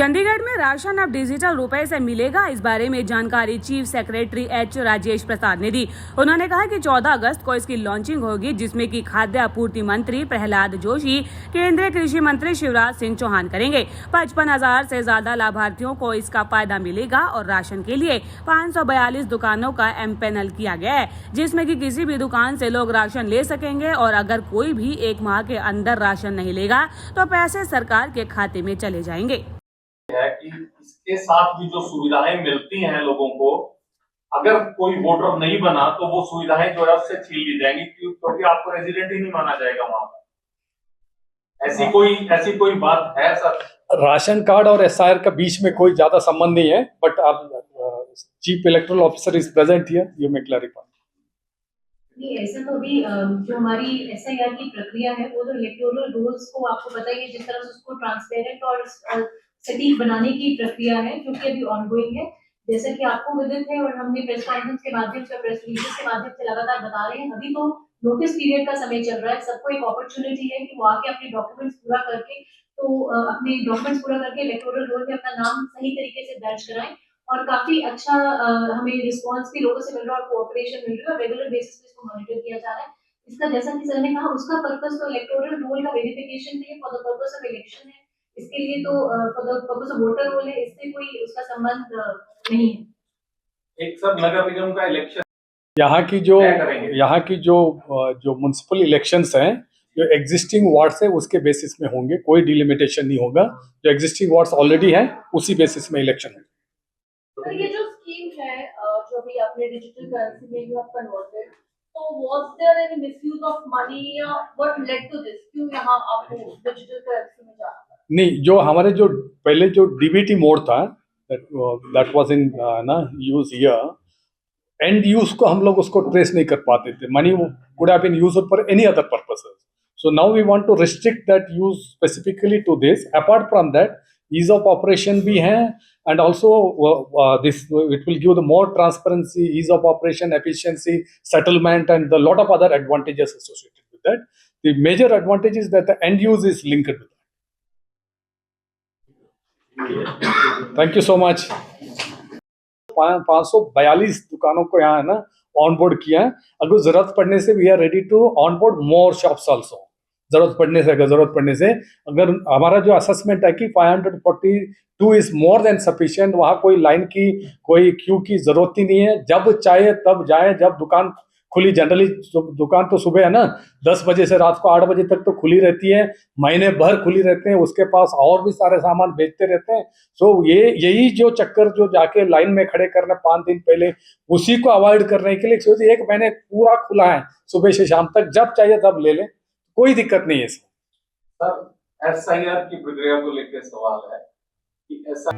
चंडीगढ़ में राशन अब डिजिटल रुपए से मिलेगा। इस बारे में जानकारी चीफ सेक्रेटरी एच राजेश प्रसाद ने दी। उन्होंने कहा कि 14 अगस्त को इसकी लॉन्चिंग होगी, जिसमें कि खाद्य आपूर्ति मंत्री प्रहलाद जोशी, केंद्रीय कृषि मंत्री शिवराज सिंह चौहान करेंगे। 55,000 से ज्यादा लाभार्थियों को इसका फायदा मिलेगा और राशन के लिए 542 दुकानों का एमपैनल किया गया है, जिसमें कि किसी भी दुकान से लोग राशन ले सकेंगे और अगर कोई भी 1 माह के अंदर राशन नहीं लेगा तो पैसे सरकार के खाते में चले जाएंगे। है कि इसके साथ भी जो सुविधाएं मिलती हैं लोगों को, अगर कोई वोटर नहीं बना तो वो सुविधाएं जो है उससे छीन ली जाएंगी, क्योंकि आपको रेजिडेंट ही नहीं माना जाएगा वहां पर। ऐसी कोई बात है सर? राशन कार्ड और एसआईआर का बीच में कोई ज्यादा संबंध नहीं है, बट आप chief electoral officer is present here, you may clarify. नहीं, ऐसा तो अभी जो हमारी एसआईआर की प्रक्रिया है वो तो इलेक्टोरल रोल्स को आपको पता ही है, जिस तरह से उसको ट्रांसपेरेंट और सटीक बनाने की प्रक्रिया है जो कि अभी ऑनगोइंग है। जैसा कि आपको विदित है और हमने प्रेस कॉन्फ्रेंस के माध्यम से, प्रेस रिलीज के माध्यम से लगातार बता रहे हैं, अभी तो नोटिस पीरियड का समय चल रहा है। सबको एक अपॉर्चुनिटी है कि वो आके अपने डॉक्यूमेंट्स पूरा करके इलेक्टोरल रोल में अपना नाम सही तरीके से दर्ज कराएं। और काफी अच्छा हमें रिस्पांस भी लोगों से मिल रहा है और कोऑपरेशन मिल रही है और रेगुलर बेसिस पे इसको मॉनिटर किया जा रहा है। इसका जैसा कि सर ने कहा, उसका पर्पस तो इलेक्टोरल रोल का वेरिफिकेशन नहीं है, for the purpose of election है। इसके लिए तो for the purpose of voter roll है, इससे कोई उसका संबंध नहीं है। एक सब नगर निगम का इलेक्शन, यहाँ की जो म्युनिसिपल इलेक्शंस हैं, जो एग्जिस्टिंग वार्ड्स है उसके बेसिस में होंगे, कोई डिलिमिटेशन नहीं होगा। जो एग्जिस्टिंग वार्ड्स ऑलरेडी हैं उसी बेसिस में इलेक्शन होगा। तो ये जो स्कीम है जो भी आपने डिजिटल करेंसी में यू हैव कन्वर्टेड, तो was there any misuse of money या व्हाट लेड टू दिस? क्यों यहाँ आपको डिजिटल करेंसी में जाना? नहीं, जो हमारे जो पहले जो डीबीटी मोड था, that was in use here, and use को हम लोग उसको ट्रेस नहीं कर पाते थे। Money could have been used for any other purposes. So now we want to restrict that use specifically to this. Apart from that, ease of operation भी है, and also this it will give the more transparency, ease of operation, efficiency, settlement, and a lot of other advantages associated with that. The major advantage is that the end use is linked with that. Thank you so much. 542 दुकानों को यहाँ है ना onboard किया है। अगर जरूरत पड़ने से we are ready to onboard more shops also. जरूरत पड़ने से अगर हमारा जो असेसमेंट है कि 542 इज मोर देन सफिशिएंट, वहाँ कोई लाइन की, कोई क्यू की जरूरत ही नहीं है। जब चाहे तब जाए, जब दुकान खुली, जनरली दुकान तो सुबह है ना 10 बजे से रात को 8 बजे तक तो खुली रहती है, महीने भर खुली रहते हैं, उसके पास और भी सारे सामान बेचते रहते हैं। सो यही जो चक्कर जो जाके लाइन में खड़े करना 5 दिन पहले, उसी को अवॉइड करने के लिए सोचिए 1 महीने पूरा खुला है, सुबह से शाम तक, जब चाहिए तब ले लें, कोई दिक्कत नहीं है इसमें। सर एसआईआर की प्रक्रिया को लेकर सवाल है कि ऐसा